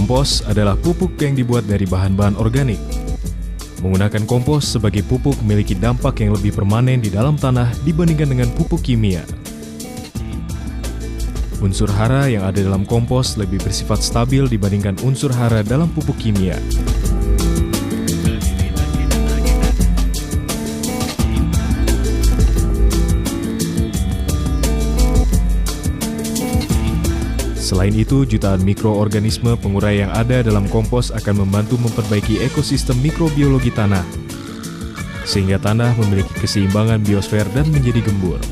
Kompos adalah pupuk yang dibuat dari bahan-bahan organik. Menggunakan kompos sebagai pupuk memiliki dampak yang lebih permanen di dalam tanah dibandingkan dengan pupuk kimia. Unsur hara yang ada dalam kompos lebih bersifat stabil dibandingkan unsur hara dalam pupuk kimia. Selain itu, jutaan mikroorganisme pengurai yang ada dalam kompos akan membantu memperbaiki ekosistem mikrobiologi tanah, sehingga tanah memiliki keseimbangan biosfer dan menjadi gembur.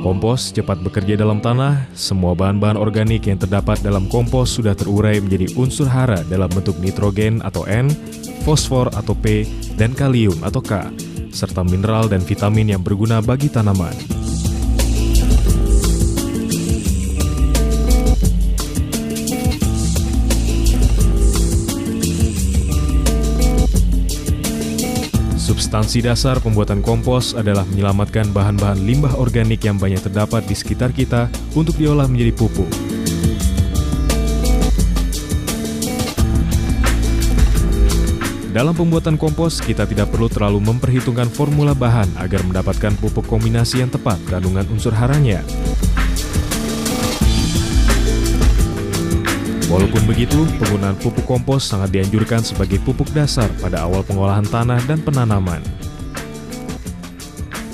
Kompos cepat bekerja dalam tanah. Semua bahan-bahan organik yang terdapat dalam kompos sudah terurai menjadi unsur hara dalam bentuk nitrogen atau N, fosfor atau P, dan kalium atau K, serta mineral dan vitamin yang berguna bagi tanaman. Substansi dasar pembuatan kompos adalah menyelamatkan bahan-bahan limbah organik yang banyak terdapat di sekitar kita untuk diolah menjadi pupuk. Dalam pembuatan kompos, kita tidak perlu terlalu memperhitungkan formula bahan agar mendapatkan pupuk kombinasi yang tepat kandungan unsur haranya. Walaupun begitu, penggunaan pupuk kompos sangat dianjurkan sebagai pupuk dasar pada awal pengolahan tanah dan penanaman.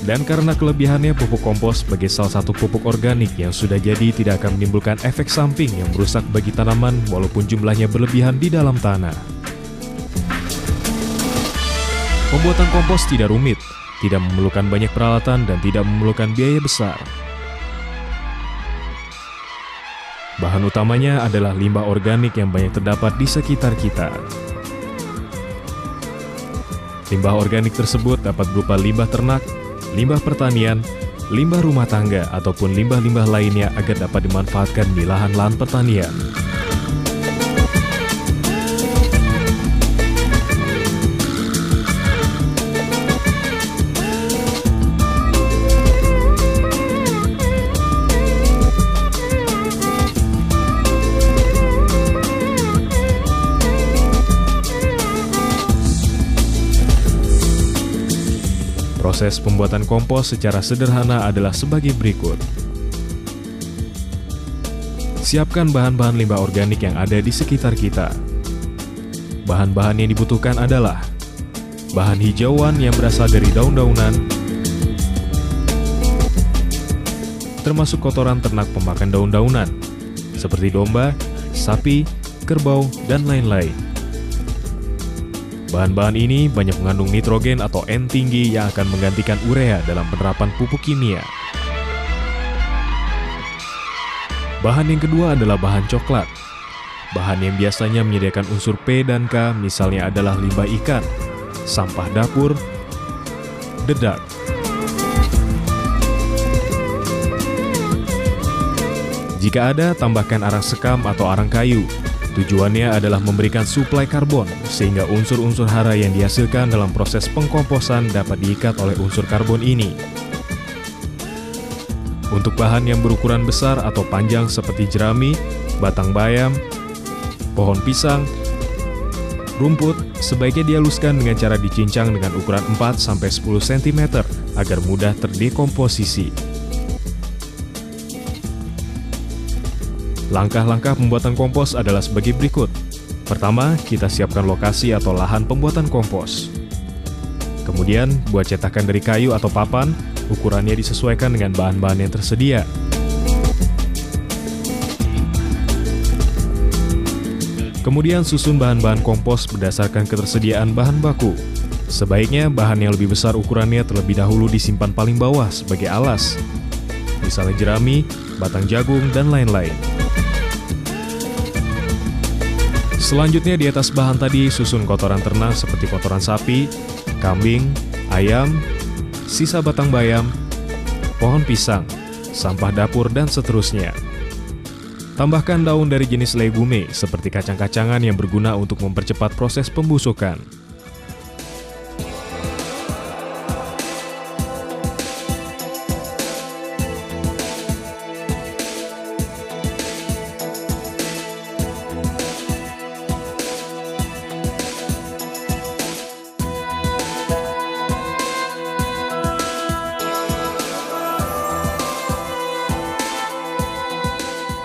Dan karena kelebihannya, pupuk kompos sebagai salah satu pupuk organik yang sudah jadi tidak akan menimbulkan efek samping yang merusak bagi tanaman walaupun jumlahnya berlebihan di dalam tanah. Pembuatan kompos tidak rumit, tidak memerlukan banyak peralatan, dan tidak memerlukan biaya besar. Bahan utamanya adalah limbah organik yang banyak terdapat di sekitar kita. Limbah organik tersebut dapat berupa limbah ternak, limbah pertanian, limbah rumah tangga, ataupun limbah-limbah lainnya agar dapat dimanfaatkan di lahan-lahan pertanian. Proses pembuatan kompos secara sederhana adalah sebagai berikut. Siapkan bahan-bahan limbah organik yang ada di sekitar kita. Bahan-bahan yang dibutuhkan adalah bahan hijauan yang berasal dari daun-daunan, termasuk kotoran ternak pemakan daun-daunan, seperti domba, sapi, kerbau, dan lain-lain. Bahan-bahan ini banyak mengandung nitrogen atau N tinggi yang akan menggantikan urea dalam penerapan pupuk kimia. Bahan yang kedua adalah bahan coklat. Bahan yang biasanya menyediakan unsur P dan K misalnya adalah limbah ikan, sampah dapur, dedak. Jika ada, tambahkan arang sekam atau arang kayu. Tujuannya adalah memberikan suplai karbon, sehingga unsur-unsur hara yang dihasilkan dalam proses pengkomposan dapat diikat oleh unsur karbon ini. Untuk bahan yang berukuran besar atau panjang seperti jerami, batang bayam, pohon pisang, rumput, sebaiknya dihaluskan dengan cara dicincang dengan ukuran 4-10 cm agar mudah terdekomposisi. Langkah-langkah pembuatan kompos adalah sebagai berikut. Pertama, kita siapkan lokasi atau lahan pembuatan kompos. Kemudian, buat cetakan dari kayu atau papan, ukurannya disesuaikan dengan bahan-bahan yang tersedia. Kemudian, susun bahan-bahan kompos berdasarkan ketersediaan bahan baku. Sebaiknya, bahan yang lebih besar ukurannya terlebih dahulu disimpan paling bawah sebagai alas. Misalnya jerami, batang jagung, dan lain-lain. Selanjutnya di atas bahan tadi susun kotoran ternak seperti kotoran sapi, kambing, ayam, sisa batang bayam, pohon pisang, sampah dapur, dan seterusnya. Tambahkan daun dari jenis legume seperti kacang-kacangan yang berguna untuk mempercepat proses pembusukan.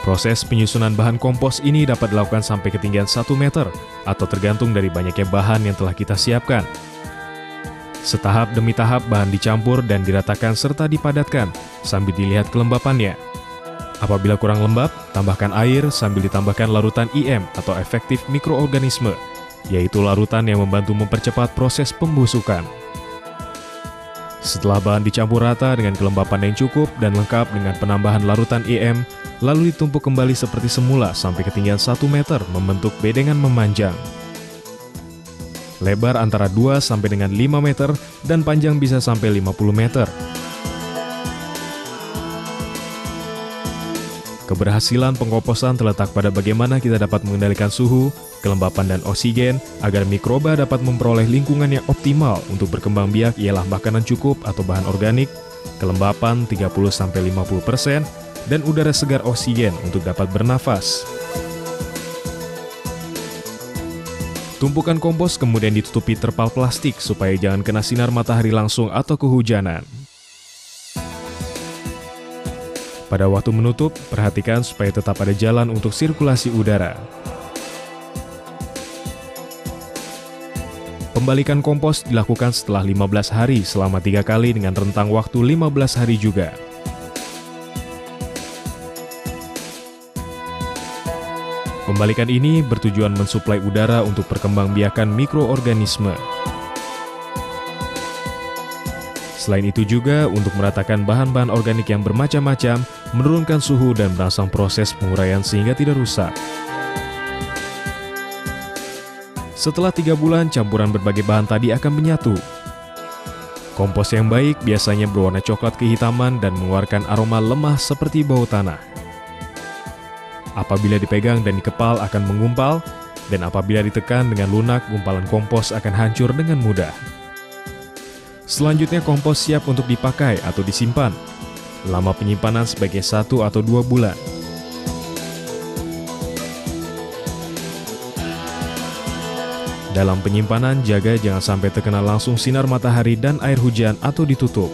Proses penyusunan bahan kompos ini dapat dilakukan sampai ketinggian 1 meter atau tergantung dari banyaknya bahan yang telah kita siapkan. Setahap demi tahap bahan dicampur dan diratakan serta dipadatkan sambil dilihat kelembapannya. Apabila kurang lembab, tambahkan air sambil ditambahkan larutan IM atau efektif mikroorganisme, yaitu larutan yang membantu mempercepat proses pembusukan. Setelah bahan dicampur rata dengan kelembapan yang cukup dan lengkap dengan penambahan larutan IM, lalu ditumpuk kembali seperti semula sampai ketinggian 1 meter membentuk bedengan memanjang. Lebar antara 2 sampai dengan 5 meter dan panjang bisa sampai 50 meter. Keberhasilan pengkomposan terletak pada bagaimana kita dapat mengendalikan suhu, kelembapan dan oksigen agar mikroba dapat memperoleh lingkungan yang optimal untuk berkembang biak ialah makanan cukup atau bahan organik, kelembapan 30-50%, dan udara segar oksigen untuk dapat bernafas. Tumpukan kompos kemudian ditutupi terpal plastik supaya jangan kena sinar matahari langsung atau kehujanan. Pada waktu menutup, perhatikan supaya tetap ada jalan untuk sirkulasi udara. Pembalikan kompos dilakukan setelah 15 hari selama 3 kali dengan rentang waktu 15 hari juga. Pembalikan ini bertujuan mensuplai udara untuk perkembangbiakan mikroorganisme. Selain itu juga untuk meratakan bahan-bahan organik yang bermacam-macam, menurunkan suhu dan merangsang proses penguraian sehingga tidak rusak. Setelah 3 bulan, campuran berbagai bahan tadi akan menyatu. Kompos yang baik biasanya berwarna coklat kehitaman dan mengeluarkan aroma lemah seperti bau tanah. Apabila dipegang dan dikepal akan mengumpal, dan apabila ditekan dengan lunak, gumpalan kompos akan hancur dengan mudah. Selanjutnya kompos siap untuk dipakai atau disimpan. Lama penyimpanan sebagai 1 atau 2 bulan. Dalam penyimpanan, jaga jangan sampai terkena langsung sinar matahari dan air hujan atau ditutup.